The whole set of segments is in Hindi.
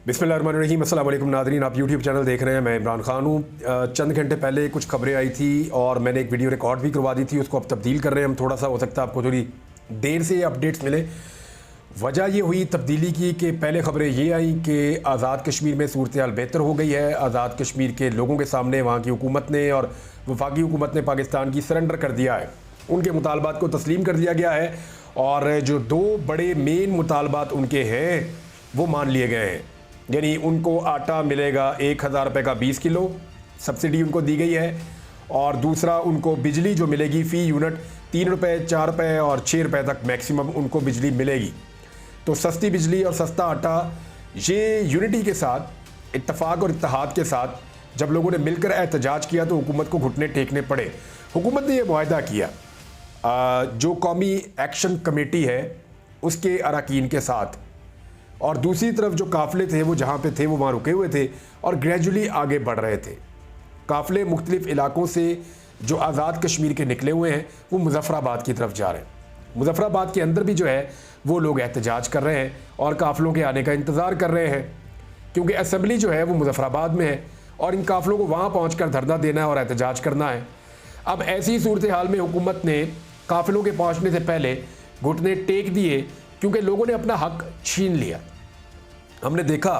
बिस्मिल्लाहिर्रहमानिर्रहीम। अस्सलाम वालेकुम नाज़रीन, आप यूट्यूब चैनल देख रहे हैं। मैं इमरान खान हूँ। चंद घंटे पहले कुछ खबरें आई थी और मैंने एक वीडियो रिकॉर्ड भी करवा दी थी, उसको अब तब्दील कर रहे हैं हम। थोड़ा सा हो सकता है आपको थोड़ी देर से ये अपडेट्स मिले। वजह ये हुई तब्दीली की कि पहले खबरें ये आई कि आज़ाद कश्मीर में सूरत हाल बेहतर हो गई है। आज़ाद कश्मीर के लोगों के सामने वहाँ की हुकूमत ने और वफाकी हुकूमत ने पाकिस्तान की सरेंडर कर दिया है, उनके मुतालबात को तस्लीम कर दिया गया है और जो दो बड़े मेन मुतालबात उनके हैं वो मान लिए गए हैं। यानी उनको आटा मिलेगा 1000 रुपये का 20 किलो, सब्सिडी उनको दी गई है। और दूसरा, उनको बिजली जो मिलेगी फ़ी यूनिट 3 रुपये, 4 रुपये और 6 रुपये तक मैक्सिमम उनको बिजली मिलेगी। तो सस्ती बिजली और सस्ता आटा, ये यूनिटी के साथ, इत्तफाक और इत्तेहाद के साथ जब लोगों ने मिलकर एहतजाज किया तो हुकूमत को घुटने टेकने पड़े। हुकूमत ने यह मुआहदा किया जो कौमी एक्शन कमेटी है उसके अरकान के साथ, और दूसरी तरफ जो काफ़िले थे वो जहाँ पे थे वो वहाँ रुके हुए थे और ग्रेजुअली आगे बढ़ रहे थे। काफ़िले मुख्तलिफ़ इलाकों से जो आज़ाद कश्मीर के निकले हुए हैं वो मुज़फ़्फ़राबाद की तरफ जा रहे हैं। मुज़फ़्फ़राबाद के अंदर भी जो है वो लोग एहतजाज कर रहे हैं और काफ़िलों के आने का इंतज़ार कर रहे हैं, क्योंकि असम्बली जो है वो मुज़फ़्फ़राबाद में है और इन काफ़िलों को वहाँ पहुँच कर धरना देना है और एहतजाज करना है। अब ऐसी सूरत हाल में हुकूमत ने काफ़िलों के पहुँचने से पहले घुटने टेक दिए, क्योंकि लोगों ने अपना हक छीन लिया। हमने देखा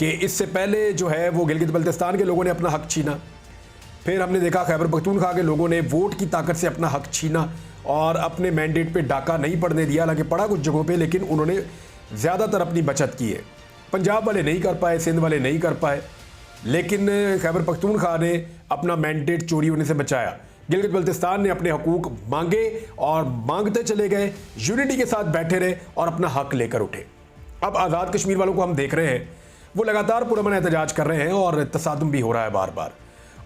कि इससे पहले जो है वो गिलगित बल्तिस्तान के लोगों ने अपना हक छीना, फिर हमने देखा खैबर पख्तूनख्वा के लोगों ने वोट की ताकत से अपना हक छीना और अपने मैंडेट पे डाका नहीं पड़ने दिया। हालांकि पड़ा कुछ जगहों पे, लेकिन उन्होंने ज़्यादातर अपनी बचत की है। पंजाब वाले नहीं कर पाए, सिंध वाले नहीं कर पाए, लेकिन खैबर पख्तूनख्वा ने अपना मैंडेट चोरी होने से बचाया। गिलगित बल्तिस्तान ने अपने हकूक़ मांगे और मांगते चले गए, यूनिटी के साथ बैठे रहे और अपना हक लेकर उठे। अब आज़ाद कश्मीर वालों को हम देख रहे हैं वो लगातार पुरअमन एहतजाज कर रहे हैं और तसादुम भी हो रहा है बार बार,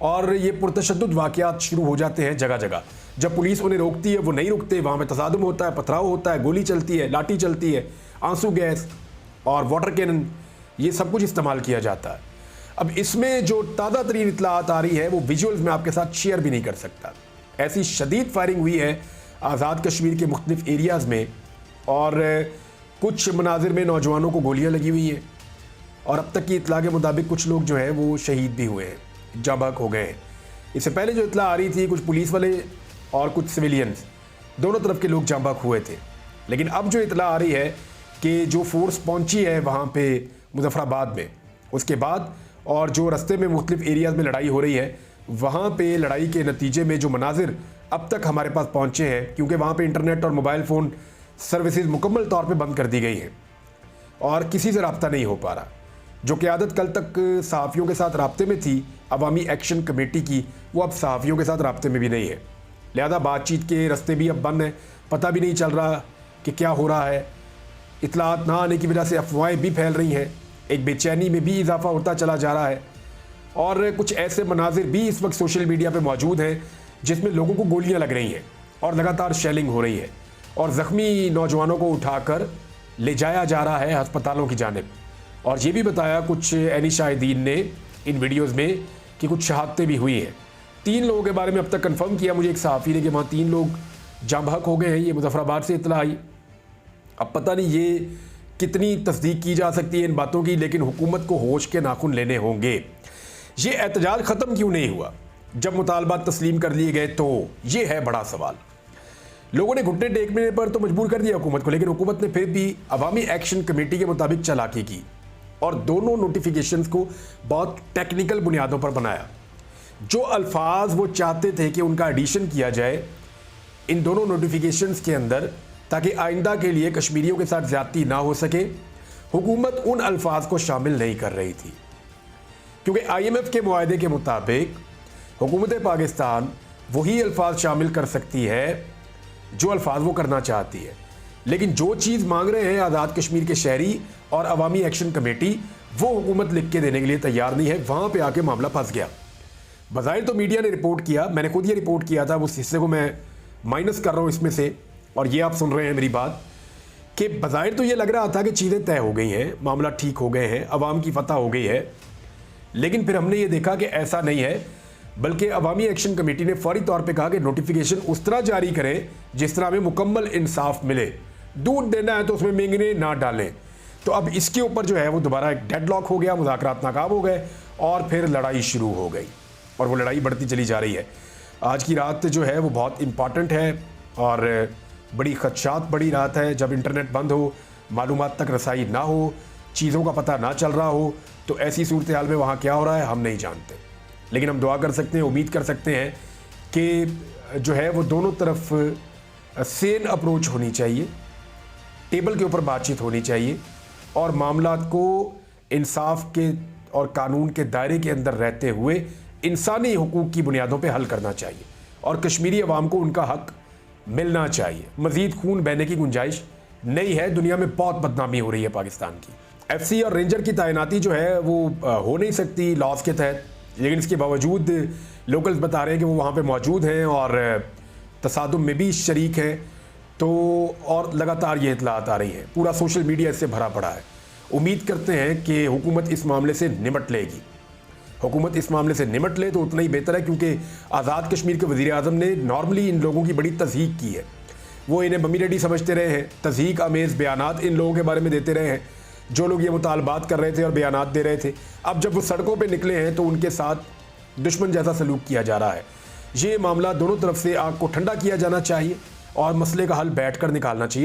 और ये पुरतशद्दुद वाक़यात शुरू हो जाते हैं जगह जगह। जब पुलिस उन्हें रोकती है वो नहीं रुकते, वहाँ पे तसादुम होता है, पथराव होता है, गोली चलती है, लाठी चलती है, आंसू गैस और वाटर कैनन, ये सब कुछ इस्तेमाल किया जाता है। अब इसमें जो ताज़ा तरीन इत्तलात आ रही है वो विजुअल्स में आपके साथ शेयर भी नहीं कर सकता। ऐसी शदीद फायरिंग हुई है आज़ाद कश्मीर के मुख्तलिफ एरियाज़ में और कुछ मनाजिर में नौजवानों को गोलियां लगी हुई हैं और अब तक की इत्तला के मुताबिक कुछ लोग जो है वो शहीद भी हुए हैं, जाँ बहक हो गए हैं। इससे पहले जो इत्तला आ रही थी कुछ पुलिस वाले और कुछ सिविलियंस, दोनों तरफ के लोग जाँ बहक हुए थे। लेकिन अब जो इत्तला आ रही है कि जो फोर्स पहुंची है वहाँ पे मुज़फ़्फ़राबाद में, उसके बाद और जो रस्ते में मुख्तलिफ एरियाज़ में लड़ाई हो रही है, वहाँ पे लड़ाई के नतीजे में जो मनाजिर अब तक हमारे पास पहुँचे हैं, क्योंकि वहाँ पे इंटरनेट और मोबाइल फ़ोन सर्विसेज मुकम्मल तौर पे बंद कर दी गई हैं और किसी से रब्ता नहीं हो पा रहा। जो क़यादत कल तक सहाफ़ियों के साथ रब्ते में थी अवामी एक्शन कमेटी की, वो अब सहाफ़ियों के साथ रब्ते में भी नहीं है। लिहाजा बातचीत के रस्ते भी अब बंद हैं, पता भी नहीं चल रहा कि क्या हो रहा है। इत्तलात ना आने की वजह से अफवाहें भी फैल रही हैं, एक बेचैनी में भी इजाफा होता चला जा रहा है और कुछ ऐसे मनाजिर भी इस वक्त सोशल मीडिया पर मौजूद हैं जिसमें लोगों को गोलियाँ लग रही हैं और लगातार शेलिंग हो रही है और ज़ख्मी नौजवानों को उठाकर ले जाया जा रहा है हस्पतालों की जानिब। और ये भी बताया कुछ एनी शाहिदीन ने इन वीडियोस में कि कुछ शहादतें भी हुई हैं। 3 लोगों के बारे में अब तक कंफर्म किया मुझे एक सहाफ़ी ने कि वहाँ 3 लोग जाँ बहक हो गए हैं। ये मुज़फ़्फ़राबाद से इत्तला आई। अब पता नहीं ये कितनी तस्दीक की जा सकती है इन बातों की, लेकिन हुकूमत को होश के नाखून लेने होंगे। ये एहतजाज ख़त्म क्यों नहीं हुआ जब मुतालबात तस्लीम कर लिए गए, तो ये है बड़ा सवाल। लोगों ने घुटने टेकने पर तो मजबूर कर दिया हुकूमत को, लेकिन हुकूमत ने फिर भी अवामी एक्शन कमेटी के मुताबिक चालाकी की और दोनों नोटिफिकेशंस को बहुत टेक्निकल बुनियादों पर बनाया। जो अल्फाज वो चाहते थे कि उनका एडिशन किया जाए इन दोनों नोटिफिकेशंस के अंदर, ताकि आइंदा के लिए कश्मीरियों के साथ ज़्यादती ना हो सके, हुकूमत उन अल्फाज को शामिल नहीं कर रही थी। क्योंकि IMF के मुआहदे के मुताबिक हुकूमत पाकिस्तान वही अल्फाज शामिल कर सकती है जो अल्फाज वो करना चाहती है, लेकिन जो चीज़ मांग रहे हैं आज़ाद कश्मीर के शहरी और अवामी एक्शन कमेटी, वो हुकूमत लिख के देने के लिए तैयार नहीं है। वहाँ पे आके मामला फंस गया। बज़ाहिर तो मीडिया ने रिपोर्ट किया, मैंने खुद ये रिपोर्ट किया था, उस हिस्से को मैं माइनस कर रहा हूँ इसमें से, और ये आप सुन रहे हैं मेरी बात कि बज़ाहिर तो ये लग रहा था कि चीज़ें तय हो गई हैं, मामला ठीक हो गए हैं, अवाम की फतह हो गई है। लेकिन फिर हमने ये देखा कि ऐसा नहीं है, बल्कि अवामी एक्शन कमेटी ने फौरी तौर पे कहा कि नोटिफिकेशन उस तरह जारी करें जिस तरह हमें मुकम्मल इंसाफ मिले। दूध देना है तो उसमें मेंगने ना डालें, तो अब इसके ऊपर जो है वो दोबारा एक डेडलॉक हो गया, मुज़ाकरात नाकाम हो गए और फिर लड़ाई शुरू हो गई और वो लड़ाई बढ़ती चली जा रही है। आज की रात जो है वो बहुत इम्पॉर्टेंट है और बड़ी खदशात बड़ी रात है। जब इंटरनेट बंद हो, मालूमात तक रसाई ना हो, चीज़ों का पता ना चल रहा हो, तो ऐसी सूरत हाल में वहाँ क्या हो रहा है हम नहीं जानते। लेकिन हम दुआ कर सकते हैं, उम्मीद कर सकते हैं कि जो है वो दोनों तरफ सेन अप्रोच होनी चाहिए, टेबल के ऊपर बातचीत होनी चाहिए और मामलात को इंसाफ के और कानून के दायरे के अंदर रहते हुए इंसानी हुकूक की बुनियादों पे हल करना चाहिए और कश्मीरी अवाम को उनका हक मिलना चाहिए। मज़ीद खून बहने की गुंजाइश नहीं है। दुनिया में बहुत बदनामी हो रही है पाकिस्तान की। FC और रेंजर की तैनाती जो है वो हो नहीं सकती लॉज के तहत, लेकिन इसके बावजूद लोकल्स बता रहे हैं कि वो वहाँ पे मौजूद हैं और तसादुम में भी शरीक हैं। तो और लगातार ये इतलात आ रही हैं, पूरा सोशल मीडिया इससे भरा पड़ा है। उम्मीद करते हैं कि हुकूमत इस मामले से निमट लेगी। हुकूमत इस मामले से निमट ले तो उतना ही बेहतर है, क्योंकि आज़ाद कश्मीर के वज़ीर आज़म ने नॉर्मली इन लोगों की बड़ी तज़हीक की है। वो इन्हें मम्मी डैडी समझते रहे हैं, तज़हीक आमेज़ बयानात इन लोगों के बारे में देते रहे हैं जो लोग ये मुतालबात कर रहे थे और बयानात दे रहे थे। अब जब वो सड़कों पर निकले हैं तो उनके साथ दुश्मन जैसा सलूक किया जा रहा है। ये मामला दोनों तरफ से आग को ठंडा किया जाना चाहिए और मसले का हल बैठ कर निकालना चाहिए।